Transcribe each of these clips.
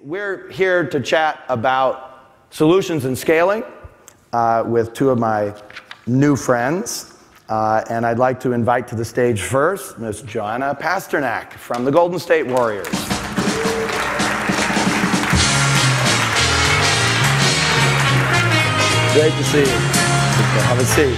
We're here to chat about solutions and scaling with two of my new friends. And I'd like to invite to the stage first Ms. Joanna Pasternak from the Golden State Warriors. Great to see you. Have a seat.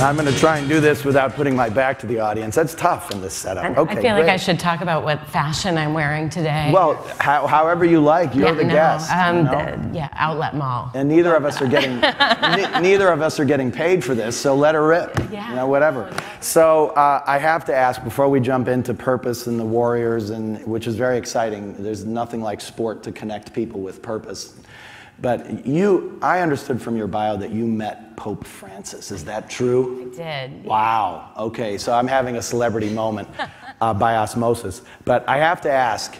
I'm going to try and do this without putting my back to the audience. That's tough in this setup. Okay, I feel like I should talk about what fashion I'm wearing today. Well, however you like. You're the guest. Yeah, Outlet Mall. And neither of us are getting neither of us are getting paid for this, so let her rip. Yeah. You know, whatever. So I have to ask before we jump into purpose and the Warriors, and which is very exciting. There's nothing like sport to connect people with purpose. But I understood from your bio that you met Pope Francis. Is that true? I did. Wow. Okay, so I'm having a celebrity moment by osmosis. But I have to ask,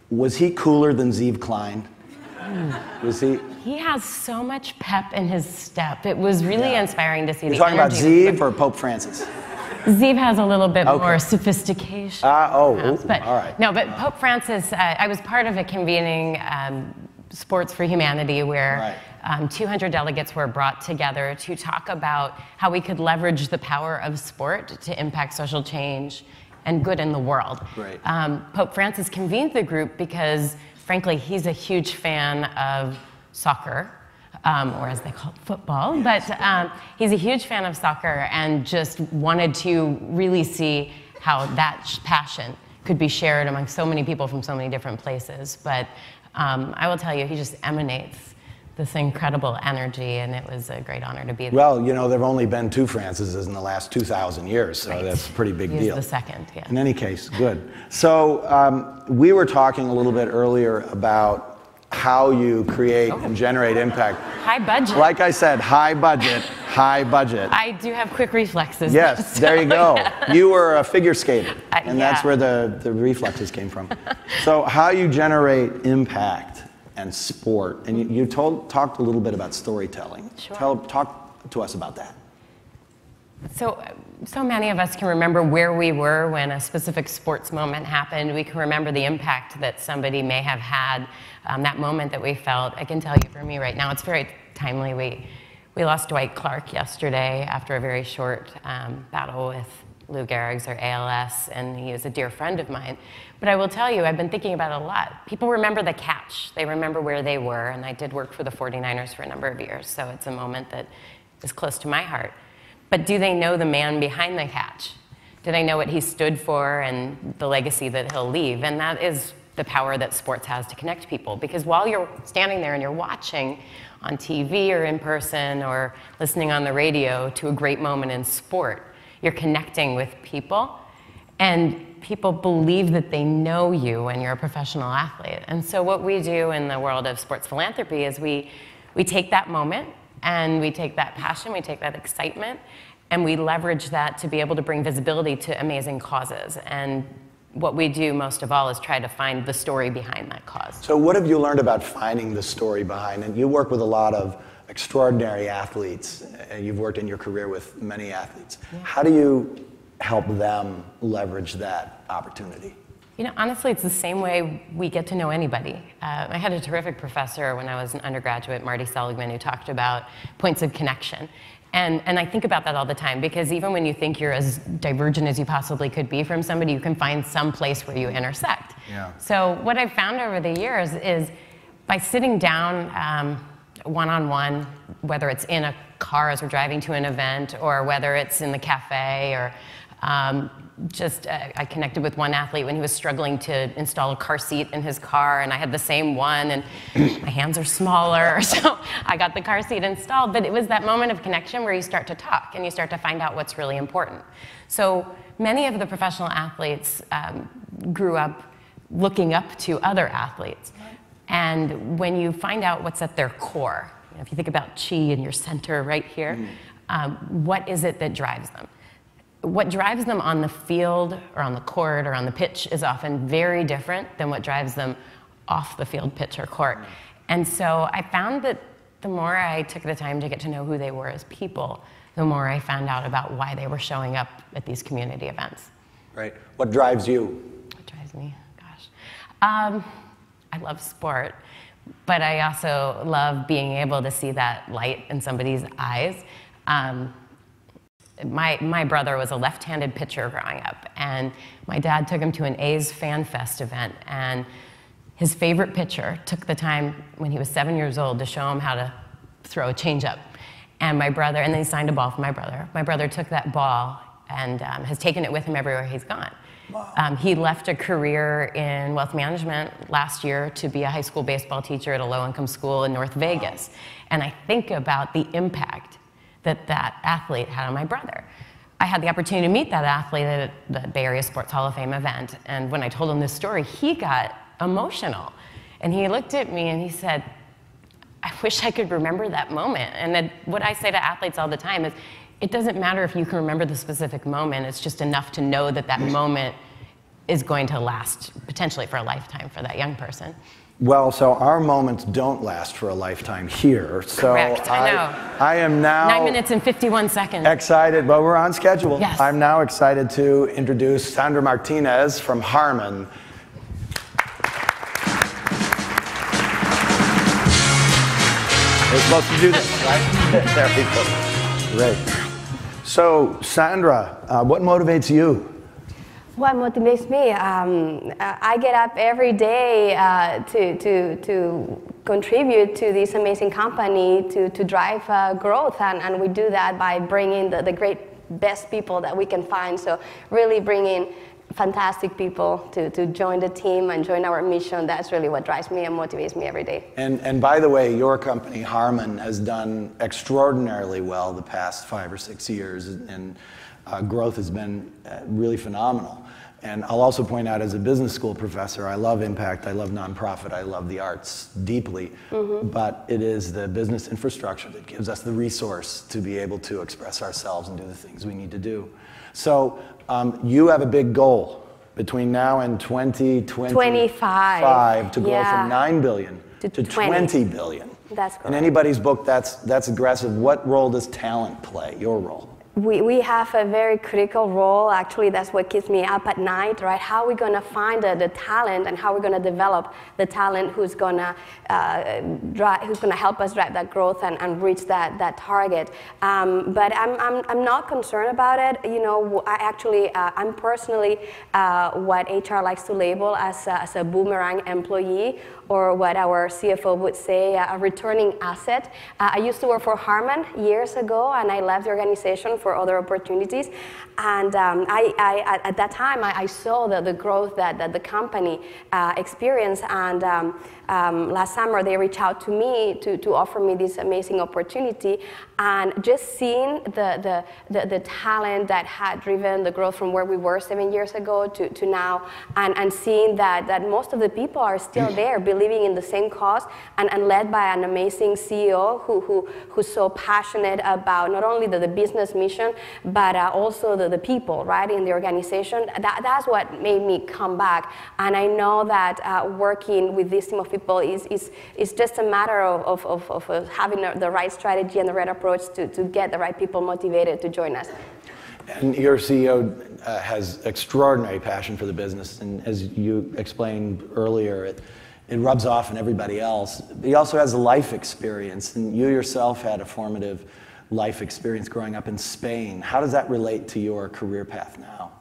was he cooler than Zeev Klein? Was he? He has so much pep in his step. It was really inspiring to see the energy. You're talking about Zeev or Pope Francis? Zeev has a little bit more sophistication. All right. No, but Pope Francis, I was part of a convening Sports for Humanity where 200 delegates were brought together to talk about how we could leverage the power of sport to impact social change and good in the world. Right. Pope Francis convened the group because, frankly, he's a huge fan of soccer, or as they call it, football. But he's a huge fan of soccer and just wanted to really see how that passion could be shared among so many people from so many different places. But I will tell you, he just emanates this incredible energy, and it was a great honor to be there. Well, you know, there have only been two Francises in the last 2,000 years, so that's a pretty big deal. He's the second, yeah. In any case, good. So we were talking a little bit earlier about how you create and generate impact. High budget. Like I said, high budget, high budget. I do have quick reflexes. Yes, so, there you go. Yeah. You were a figure skater, and yeah. that's where the reflexes came from. So how you generate impact and sport, and you talked a little bit about storytelling. Sure. Talk to us about that. So many of us can remember where we were when a specific sports moment happened. We can remember the impact that somebody may have had, that moment that we felt. I can tell you for me right now, it's very timely. We lost Dwight Clark yesterday after a very short battle with Lou Gehrig's or ALS, and he is a dear friend of mine. But I will tell you, I've been thinking about it a lot. People remember the catch. They remember where they were, and I did work for the 49ers for a number of years, so it's a moment that is close to my heart. But do they know the man behind the catch? Do they know what he stood for and the legacy that he'll leave? And that is the power that sports has to connect people. Because while you're standing there and you're watching on TV or in person or listening on the radio to a great moment in sport, you're connecting with people, and people believe that they know you when you're a professional athlete. And so what we do in the world of sports philanthropy is we take that moment, and we take that passion, we take that excitement, and we leverage that to be able to bring visibility to amazing causes. And what we do most of all is try to find the story behind that cause. So what have you learned about finding the story behind it? You work with a lot of extraordinary athletes, and you've worked in your career with many athletes. Yeah. How do you help them leverage that opportunity? You know, honestly, it's the same way we get to know anybody. I had a terrific professor when I was an undergraduate, Marty Seligman, who talked about points of connection. And I think about that all the time, because even when you think you're as divergent as you possibly could be from somebody, you can find some place where you intersect. Yeah. So what I've found over the years is by sitting down one-on-one, whether it's in a car as we're driving to an event, or whether it's in the cafe, or I connected with one athlete when he was struggling to install a car seat in his car, and I had the same one, and my hands are smaller, so I got the car seat installed. But it was that moment of connection where you start to talk, and you start to find out what's really important. So many of the professional athletes grew up looking up to other athletes. And when you find out what's at their core, if you think about chi in your center right here, what is it that drives them? What drives them on the field or on the court or on the pitch is often very different than what drives them off the field, pitch, or court. And so I found that the more I took the time to get to know who they were as people, the more I found out about why they were showing up at these community events. Right. What drives you? What drives me? Gosh. I love sport, but I also love being able to see that light in somebody's eyes. My brother was a left-handed pitcher growing up, and my dad took him to an A's Fan Fest event, and his favorite pitcher took the time when he was 7 years old to show him how to throw a changeup. And then he signed a ball for my brother. My brother took that ball and has taken it with him everywhere he's gone. Wow. He left a career in wealth management last year to be a high school baseball teacher at a low-income school in North Vegas. Wow. And I think about the impact that athlete had on my brother. I had the opportunity to meet that athlete at the Bay Area Sports Hall of Fame event, and when I told him this story, he got emotional. And he looked at me and he said, I wish I could remember that moment. And then what I say to athletes all the time is, it doesn't matter if you can remember the specific moment, it's just enough to know that that moment is going to last potentially for a lifetime for that young person. Well, so our moments don't last for a lifetime here. So correct, I know. I am now 9 minutes and 51 seconds. Excited, but we're on schedule. Yes. I'm now excited to introduce Sandra Martinez from HARMAN. We're supposed to do this, right? There we go. Great. So, Sandra, what motivates you? What motivates me? I get up every day to contribute to this amazing company to drive growth, and we do that by bringing the great best people that we can find. So really bringing fantastic people to join the team and join our mission. That's really what drives me and motivates me every day. And by the way, your company, HARMAN, has done extraordinarily well the past 5 or 6 years, and growth has been really phenomenal. And I'll also point out, as a business school professor, I love impact, I love nonprofit, I love the arts deeply, but it is the business infrastructure that gives us the resource to be able to express ourselves and do the things we need to do. So you have a big goal between now and 2025 to grow from 9 billion to 20 billion. That's correct. In anybody's book, that's aggressive. What role does talent play, your role? We have a very critical role. Actually, that's what keeps me up at night, right? How are we going to find the talent, and how are we going to develop the talent who's going to help us drive that growth and reach that target? But I'm not concerned about it. You know, I'm personally what HR likes to label as a boomerang employee, or what our CFO would say, a returning asset. I used to work for HARMAN years ago, and I left the organization for other opportunities. And at that time, I saw the growth that the company experienced. And last summer, they reached out to me to offer me this amazing opportunity. And just seeing the talent that had driven the growth from where we were 7 years ago to now, and seeing that most of the people are still there, believing in the same cause, and led by an amazing CEO who's so passionate about not only the business mission, but also the people, right, in the organization. That's what made me come back. And I know that working with this team of people is just a matter of having the right strategy and the right approach to get the right people motivated to join us. And your CEO has extraordinary passion for the business, and as you explained earlier, it rubs off on everybody else. He also has a life experience, and you yourself had a formative life experience growing up in Spain. How does that relate to your career path now?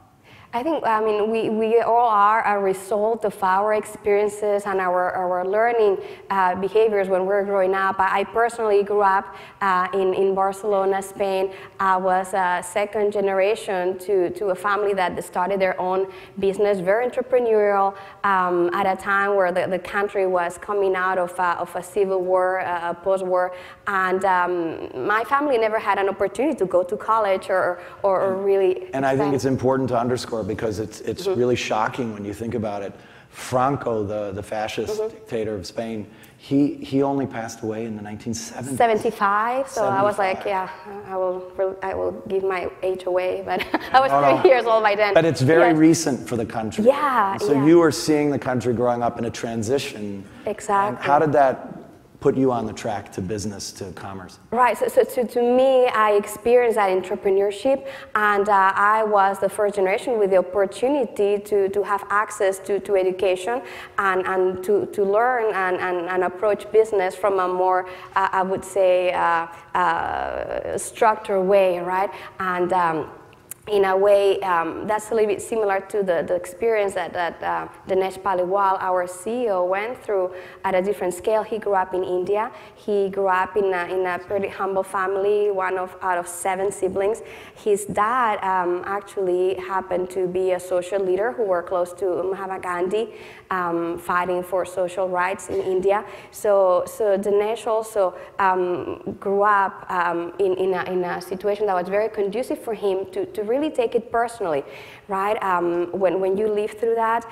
I think, we all are a result of our experiences and our learning behaviors when we're growing up. I personally grew up in Barcelona, Spain. I was a second generation to a family that started their own business, very entrepreneurial, at a time where the country was coming out of a civil war, post-war, and my family never had an opportunity to go to college or really. And I think it's important to underscore, because it's really shocking when you think about it. Franco, the fascist dictator of Spain, he only passed away in the 1970s. 75. So 75. I was like, yeah, I will give my age away, but I was 3 years old by then. But it's very recent for the country. Yeah. So you were seeing the country growing up in a transition. Exactly. And how did that put you on the track to business, to commerce? Right, so to me, I experienced that entrepreneurship, and I was the first generation with the opportunity to have access to education and to learn and approach business from a more, I would say, structured way, right? And in a way, that's a little bit similar to the experience that Dinesh Paliwal, our CEO, went through at a different scale. He grew up in India. He grew up in a pretty humble family, out of 7 siblings. His dad actually happened to be a social leader who worked close to Mahatma Gandhi, fighting for social rights in India. So Dinesh also grew up in a situation that was very conducive for him to really take it personally, right? When you live through that,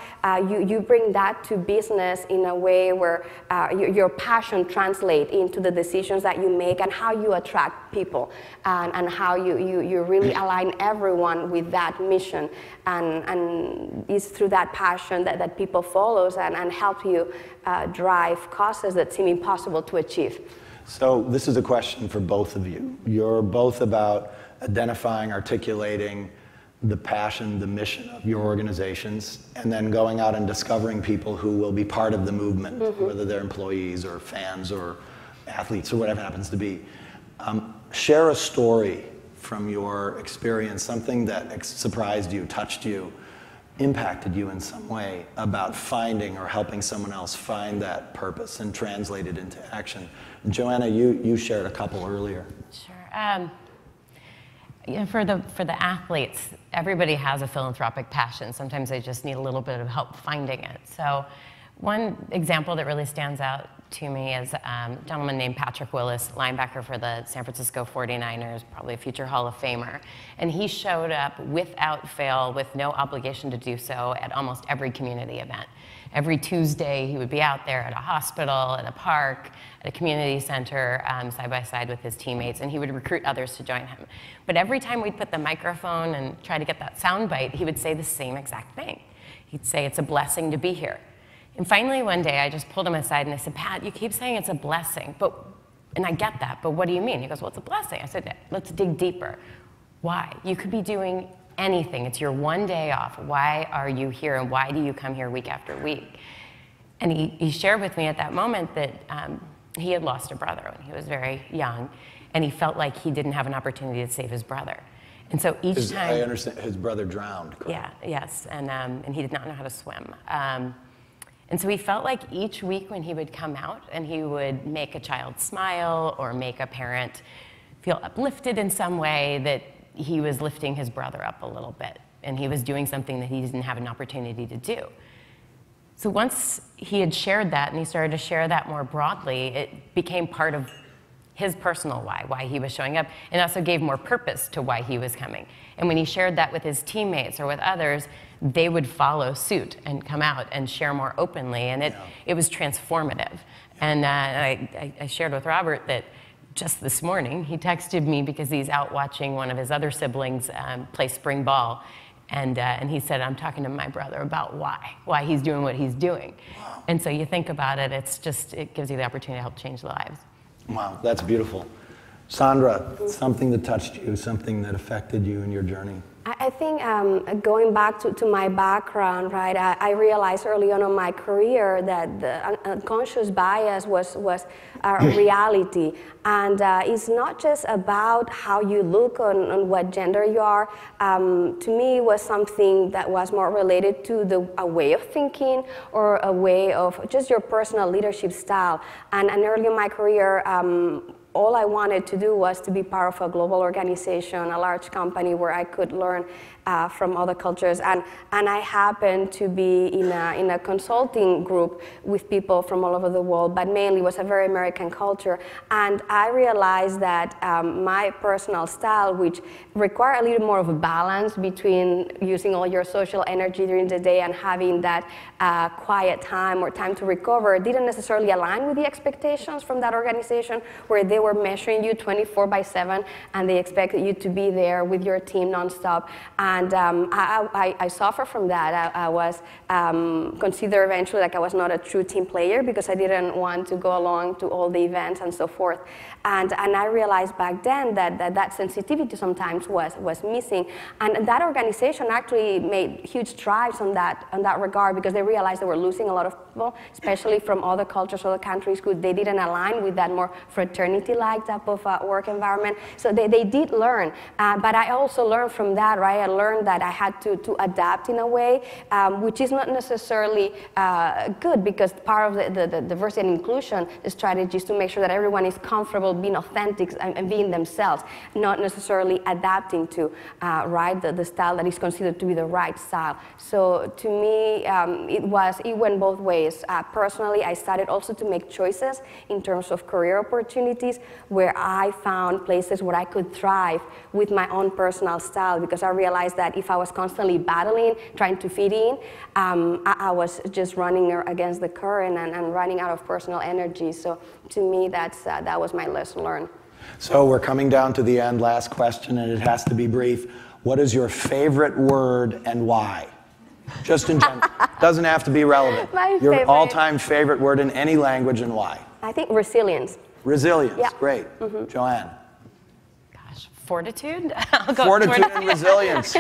you bring that to business in a way where your passion translates into the decisions that you make and how you attract people, and how you really align everyone with that mission, and it's through that passion that people follows and help you drive causes that seem impossible to achieve. So this is a question for both of you. You're both about identifying, articulating the passion, the mission of your organizations, and then going out and discovering people who will be part of the movement, whether they're employees or fans or athletes or whatever it happens to be. Share a story from your experience, something that surprised you, touched you, impacted you in some way about finding or helping someone else find that purpose and translate it into action. Joanna, you shared a couple earlier. Sure. For the athletes, everybody has a philanthropic passion. Sometimes they just need a little bit of help finding it. So one example that really stands out to me is a gentleman named Patrick Willis, linebacker for the San Francisco 49ers, probably a future Hall of Famer. And he showed up without fail, with no obligation to do so, at almost every community event. Every Tuesday, he would be out there at a hospital, at a park, at a community center, side by side with his teammates, and he would recruit others to join him. But every time we'd put the microphone and try to get that sound bite, he would say the same exact thing. He'd say, "It's a blessing to be here." And finally, one day, I just pulled him aside and I said, "Pat, you keep saying it's a blessing, and I get that, but what do you mean?" He goes, "Well, it's a blessing." I said, "Let's dig deeper. Why? You could be doing anything. It's your one day off. Why are you here, and why do you come here week after week?" And he shared with me at that moment that he had lost a brother when he was very young, and he felt like he didn't have an opportunity to save his brother. And so each time... I understand, his brother drowned, correct? Yeah, yes, and he did not know how to swim. And so he felt like each week when he would come out and he would make a child smile or make a parent feel uplifted in some way, that he was lifting his brother up a little bit, and he was doing something that he didn't have an opportunity to do. So once he had shared that and he started to share that more broadly, it became part of his personal why he was showing up, and also gave more purpose to why he was coming. And when he shared that with his teammates or with others, they would follow suit and come out and share more openly, and it was transformative. And I shared with Robert that just this morning, he texted me because he's out watching one of his other siblings play spring ball, and he said, "I'm talking to my brother about why he's doing what he's doing." Wow. And so you think about it, it gives you the opportunity to help change lives. Wow, that's beautiful. Sandra, something that touched you, something that affected you in your journey? I think going back to my background, right, I realized early on in my career that the unconscious bias was a reality. And it's not just about how you look on what gender you are. To me, it was something that was more related to a way of thinking, or a way of just your personal leadership style. And early in my career, all I wanted to do was to be part of a global organization, a large company where I could learn from other cultures. And I happened to be in a consulting group with people from all over the world, but mainly was a very American culture. And I realized that my personal style, which required a little more of a balance between using all your social energy during the day and having that quiet time or time to recover, didn't necessarily align with the expectations from that organization, where they they were measuring you 24/7, and they expected you to be there with your team nonstop. And I suffered from that. I was considered eventually like I was not a true team player because I didn't want to go along to all the events and so forth. And I realized back then that sensitivity sometimes was missing. And that organization actually made huge strides on that regard, because they realized they were losing a lot of people, especially from other cultures, other countries, who they didn't align with that more fraternity-like type of work environment. So they did learn. But I also learned from that, right? I learned that I had to adapt in a way, which is not necessarily good, because part of the diversity and inclusion strategy is to make sure that everyone is comfortable being authentic and being themselves, not necessarily adapting to the style that is considered to be the right style. So to me, it went both ways. Personally, I started also to make choices in terms of career opportunities where I found places where I could thrive with my own personal style, because I realized that if I was constantly battling, trying to fit in, I was just running against the current and running out of personal energy. So to me, that was my lesson learned. So we're coming down to the end. Last question, and it has to be brief. What is your favorite word and why? Just in general. Doesn't have to be relevant. Your all-time favorite word in any language and why? I think resilience. Resilience, yeah. Great. Joanne? Gosh, fortitude? Fortitude and resilience.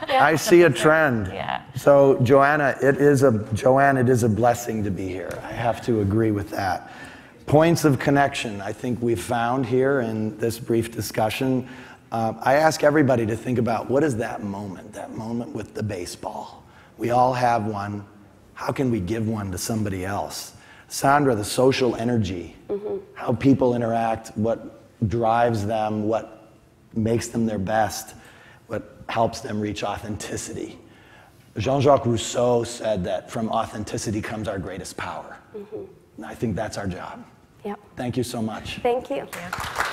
I see a trend. Yeah. So Joanne, it is a blessing to be here. I have to agree with that. Points of connection, I think we've found here in this brief discussion. I ask everybody to think about, what is that moment with the baseball? We all have one. How can we give one to somebody else? Sandra, the social energy, how people interact, what drives them, what makes them their best, what helps them reach authenticity. Jean-Jacques Rousseau said that from authenticity comes our greatest power. And I think that's our job. Yep. Thank you so much. Thank you. Yeah.